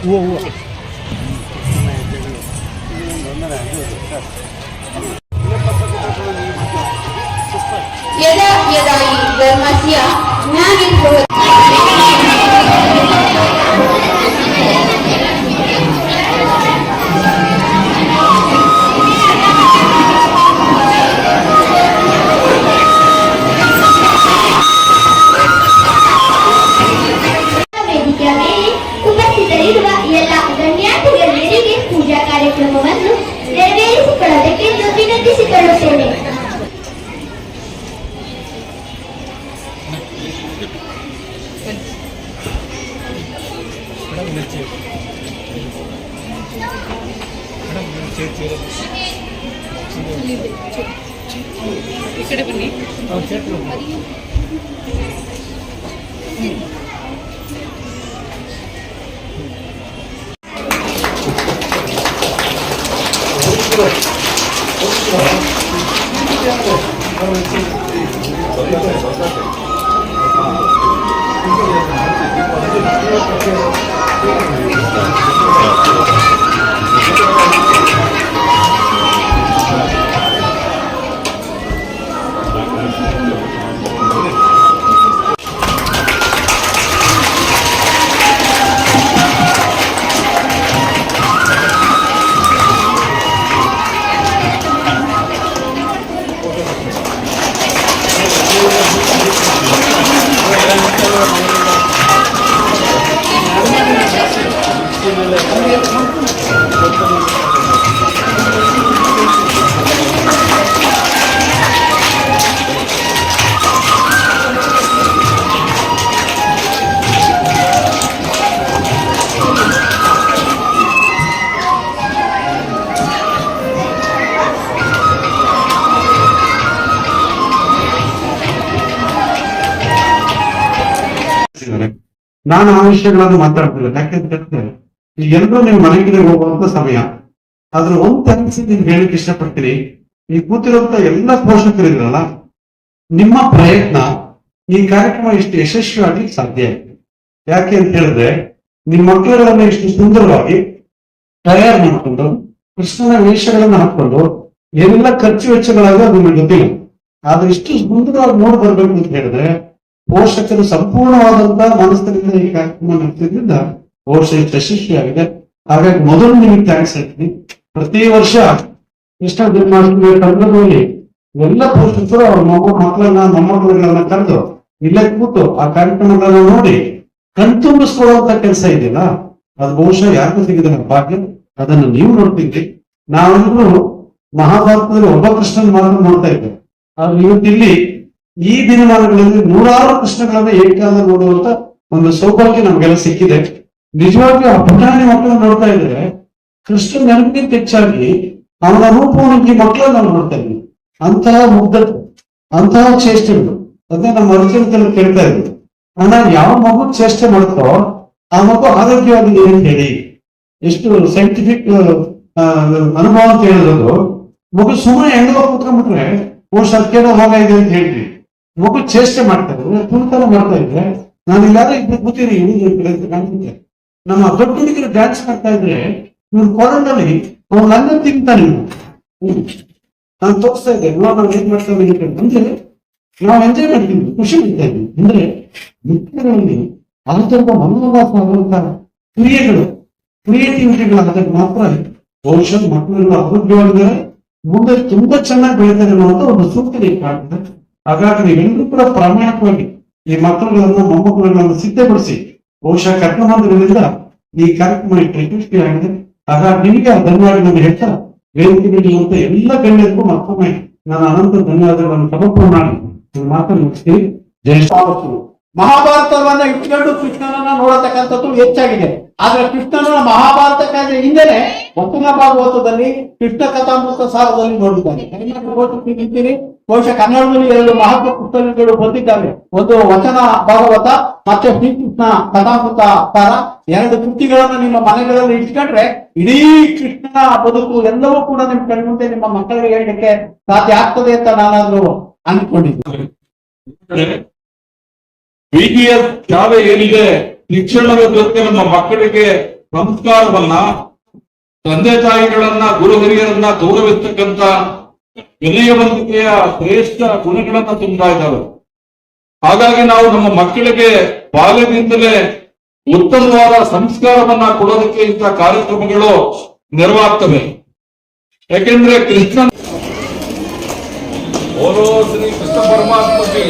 यदा यदा हि धर्मस्य ज्ञानिर्भवति ವೇದಿಕೆಯ ಮೇಲೆ ಉಪಸ್ಥಿತರಿರುವ ಎಲ್ಲ ಗಣ್ಯಾತಿಗಣ್ಯರಿಗೆ ಪೂಜಾ ಕಾರ್ಯಕ್ರಮವನ್ನು ನೆರವೇರಿಸಿಕೊಳ್ಳಬೇಕೆಂದು ವಿನಂತಿಸಿಕೊಳ್ಳುತ್ತೇನೆ. इकडे बन्नी ನಾನು ಆ ವಿಷಯಗಳನ್ನು ಮಾತಾಡ್ತಿಲ್ಲ. ಯಾಕೆಂತಂದ್ರೆ ಈಗ ಎಲ್ಲರೂ ನೀವು ಮನೆಗೆ ಹೋಗುವಂತ ಸಮಯ. ಆದ್ರೆ ಒಂದ್ ಥ್ಯಾಂಕ್ಸ್ ನೀವು ಹೇಳಿಕ್ಕೆ ಇಷ್ಟಪಡ್ತೀನಿ. ಈ ಕೂತಿರುವಂತ ಎಲ್ಲ ಪೋಷಕರಿದ್ರಲ್ಲ, ನಿಮ್ಮ ಪ್ರಯತ್ನ ಈ ಕಾರ್ಯಕ್ರಮ ಇಷ್ಟು ಯಶಸ್ವಿಯಾಗಿ ಸಾಧ್ಯ ಆಯ್ತು. ಯಾಕೆ ಅಂತ ಹೇಳಿದ್ರೆ ನಿಮ್ಮ ಮಕ್ಕಳುಗಳನ್ನ ಇಷ್ಟು ಸುಂದರವಾಗಿ ತಯಾರು ಮಾಡಿಕೊಂಡು ಕೃಷ್ಣನ ವೇಷಗಳನ್ನ ಹಾಕೊಂಡು ಎಲ್ಲ ಖರ್ಚು ವೆಚ್ಚಗಳಾಗ ಅದು ನಿಮಗೆ ಗೊತ್ತಿಲ್ಲ. ಆದ್ರೆ ಇಷ್ಟು ಸುಂದರವಾಗಿ ನೋಡಿ ಬರ್ಬೇಕು ಅಂತ ಹೇಳಿದ್ರೆ ಪೋಷಕರು ಸಂಪೂರ್ಣವಾದಂತಹ ಮನಸ್ಸಿನಿಂದ ಈ ಕಾರ್ಯಕ್ರಮ ನಡೆಸಿದ್ರಿಂದ ಬಹುಶಃ ಯಶಸ್ವಿಯಾಗಿದೆ. ಹಾಗಾಗಿ ಮೊದಲು ನಿಮಗೆ ಥ್ಯಾಂಕ್ಸ್ ಹೇಳ್ತೀನಿ. ಪ್ರತಿ ವರ್ಷ ಕೃಷ್ಣ ಜನ್ಮಾಷ್ಟಮಿ ಸಂದರ್ಭದಲ್ಲಿ ಎಲ್ಲ ಪೋಷಕರು ಅವ್ರ ಮಕ್ಕಳನ್ನ ಮೊಮ್ಮಕ್ಕಳುಗಳನ್ನ ಕರೆದು ಇಲ್ಲೇ ಕೂತು ಆ ಕಾರ್ಯಕ್ರಮಗಳನ್ನ ನೋಡಿ ಕಣ್ತುಂಬಿಸ್ಕೊಳ್ಳುವಂತ ಕೆಲಸ ಇದೆಯಲ್ಲ, ಅದು ಬಹುಶಃ ಯಾರಿಗೂ ಸಿಗಿದೆ ಭಾಗ್ಯ. ಅದನ್ನು ನೀವು ನೋಡ್ತಿದ್ರಿ. ನಾವೆಲ್ಲರೂ ಮಹಾಭಾರತದಲ್ಲಿ ಒಬ್ಬ ಕೃಷ್ಣನ್ ಮಾತ್ರ ನೋಡ್ತಾ ಇದ್ದೇವೆ. ಆದ್ರೆ ಇವತ್ತಿಲ್ಲಿ ಈ ದಿನಮಾನಗಳಲ್ಲಿ ನೂರಾರು ಕೃಷ್ಣಗಳನ್ನ ಏಕಾಲ ನೋಡುವಂತ ಒಂದು ಸೌಭಾಗ್ಯ ನಮ್ಗೆಲ್ಲ ಸಿಕ್ಕಿದೆ. ನಿಜವಾಗಿಯೂ ಆ ಪುಟಾಣಿ ಮಕ್ಕಳನ್ನ ನೋಡ್ತಾ ಇದ್ರೆ ಕೃಷ್ಣ ನೆನಪಿಗಿಂತ ಹೆಚ್ಚಾಗಿ ಅವನ ರೂಪವನ್ನು ಈ ಮಕ್ಕಳನ್ನ ನಾವು ನೋಡ್ತಾ ಇದ್ವಿ. ಅಂತಹ ಮುಗ್ಧತೆ, ಅಂತಹ ಚೇಷ್ಟೆಗಳು, ಅದೇ ನಮ್ಮ ಅರ್ಜುನ ಕೇಳ್ತಾ ಇದ್ವಿ. ನಾನು ಯಾವ ಮಗು ಚೇಷ್ಟೆ ಮಾಡುತ್ತೋ ಆ ಮಗು ಆರೋಗ್ಯವಾಗಿದೆ ಅಂತ ಹೇಳಿ. ಎಷ್ಟು ಸೈಂಟಿಫಿಕ್ ಅನುಭವ ಅಂತ ಹೇಳಿರೋದು. ಮಗು ಸುಮ್ಮನೆ ಹೆಂಗೋ ಕೂತ್ಕೊಂಡ್ಬಿಟ್ರೆ ಬಹುಶಃ ಕೇಳೋ ಹಾಗಾಗಿದೆ ಅಂತ ಹೇಳ್ತೀವಿ. ಮಗು ಚೇಷ್ಟೆ ಮಾಡ್ತಾ ಇದ್ರೆ, ತುಳಿತನ ಮಾಡ್ತಾ ಇದ್ರೆ, ನಾನು ಇಲ್ಲಾದ್ರೂ ಇಬ್ಬರು ಕೂತೀರಿ ಕಾಣ್ತಿದ್ದೆ. ನಮ್ಮ ದೊಡ್ಡ ಹುಡುಗರು ಡ್ಯಾನ್ಸ್ ಮಾಡ್ತಾ ಇದ್ರೆ ಇವ್ರ ಕೊರಳಲ್ಲಿ ಅವ್ನು ನನ್ನ ತಿಂತಾನೆ. ನಾನು ತೋರಿಸ್ತಾ ಇದ್ದೆ, ನಾವು ಏನ್ ಮಾಡ್ತಾ ಇದ್ದೀವಿ ಅಂದ್ರೆ ನಾವು ಎಂಜಾಯ್ ಮಾಡ್ತೀವಿ, ಖುಷಿ ಪಡ್ತಾ ಇದ್ವಿ. ಅಂದ್ರೆ ಮಕ್ಕಳಲ್ಲಿ ಆತಂಕ ಮನೋಲ್ಲಾಸ ಆಗುವಂತ ಕ್ರಿಯೆಗಳು, ಕ್ರಿಯೇಟಿವಿಟಿಗಳಾದಾಗ ಮಾತ್ರ ಬಹುಶಃ ಮಕ್ಕಳೆಲ್ಲ ಆರೋಗ್ಯವಾಗಿದ್ದಾರೆ, ಮುಂದೆ ತುಂಬಾ ಚೆನ್ನಾಗಿ ಬೆಳೀತಾರೆ ಅನ್ನುವಂತ ಒಂದು ಸೂಚನೆ ಕಾಣ್ತದೆ. ಹಾಗಾಗಿ ನೀವೆಲ್ಲರೂ ಕೂಡ ಪ್ರಾಮಾಣಿಕವಾಗಿ ಈ ಮಕ್ಕಳುಗಳನ್ನ ಮೊಮ್ಮಕ್ಕಳುಗಳನ್ನ ಸಿದ್ಧಪಡಿಸಿ ಬಹುಶಃ ಕರ್ಕೊಂಡ್ಬಂದಿರೋದ್ರಿಂದ ಈ ಕಾರ್ಯಕ್ರಮ ಯಶಸ್ವಿಯಾಗಿದೆ. ಹಾಗಾಗಿ ನಿಮಗೆ ಧನ್ಯವಾದಗಳನ್ನು ಹೇಳ್ತಾ ವೇದಿಕೆ ನೀಡುವಂತ ಎಲ್ಲ ಗಣ್ಯರಿಗೂ ಮತ್ತೊಮ್ಮೆ ನಾನು ಅನಂತ ಧನ್ಯವಾದಗಳನ್ನು ಸಮರ್ಪಣೆ ಮಾಡಿ ಮಾತನ್ನು ಮುಗಿಸ್ತೀನಿ. ಜೈ ಶ್ರೀ. ಮಹಾಭಾರತವನ್ನ ಇಟ್ಕೊಂಡು ಕೃಷ್ಣನನ್ನ ನೋಡತಕ್ಕಂಥದ್ದು ಹೆಚ್ಚಾಗಿದೆ. ಆದ್ರೆ ಕೃಷ್ಣನ ಮಹಾಭಾರತಕ್ಕಾಗಿ ಹಿಂದೆನೆ ವಚನ ಭಾಗವತದಲ್ಲಿ ಕೃಷ್ಣ ಕಥಾಮೃತ ಸಾರದಲ್ಲಿ ನೋಡಿದ್ದಾನೆ. ನಿಂತೀನಿ ಬಹುಶಃ ಕನ್ನಡದಲ್ಲಿ 2 ಮಹತ್ವ ಪುಸ್ತಕಗಳು ಬಂದಿದ್ದಾವೆ. ಒಂದು ವಚನ ಭಾಗವತ ಮತ್ತೆ ಶ್ರೀಕೃಷ್ಣ ಕಥಾಮೃತ ಸಾರ. 2 ಕೃತಿಗಳನ್ನು ನಿಮ್ಮ ಮನೆಗಳಲ್ಲಿ ಇಟ್ಕೊಂಡ್ರೆ ಇಡೀ ಕೃಷ್ಣನ ಬದುಕು ಎಲ್ಲವೂ ಕೂಡ ನಿಮ್ ಕಣ್ಮುಂದೆ ನಿಮ್ಮ ಮಕ್ಕಳಿಗೆ ಹೇಳಲಿಕ್ಕೆ ಸಾಧ್ಯ ಆಗ್ತದೆ ಅಂತ ನಾನಾದ್ರೂ ಅನ್ಕೊಂಡಿದ್ದೀನಿ. BTS ಶಾಲೆ ಏನಿದೆ, ಶಿಕ್ಷಣದ ಜೊತೆ ನಮ್ಮ ಮಕ್ಕಳಿಗೆ ಸಂಸ್ಕಾರವನ್ನ, ತಂದೆ ತಾಯಿಗಳನ್ನ, ಗುರು ಹಿರಿಯರನ್ನ ಗೌರವಿಸ್ತಕ್ಕಂಥ ವಿನಯವಂತಿಕೆಯ ಶ್ರೇಷ್ಠ ಗುಣಗಳನ್ನ ತುಂಬ್ತಾ ಇದ್ದಾವೆ. ಹಾಗಾಗಿ ನಾವು ನಮ್ಮ ಮಕ್ಕಳಿಗೆ ಬಾಲ್ಯದಿಂದಲೇ ಉತ್ತಮವಾದ ಸಂಸ್ಕಾರವನ್ನ ಕೊಡೋದಕ್ಕೆ ಇಂಥ ಕಾರ್ಯಕ್ರಮಗಳು ನೆರವಾಗ್ತವೆ. ಯಾಕೆಂದ್ರೆ ಕೃಷ್ಣ ಶ್ರೀ ಕೃಷ್ಣ ಪರಮಾತ್ಮಗೆ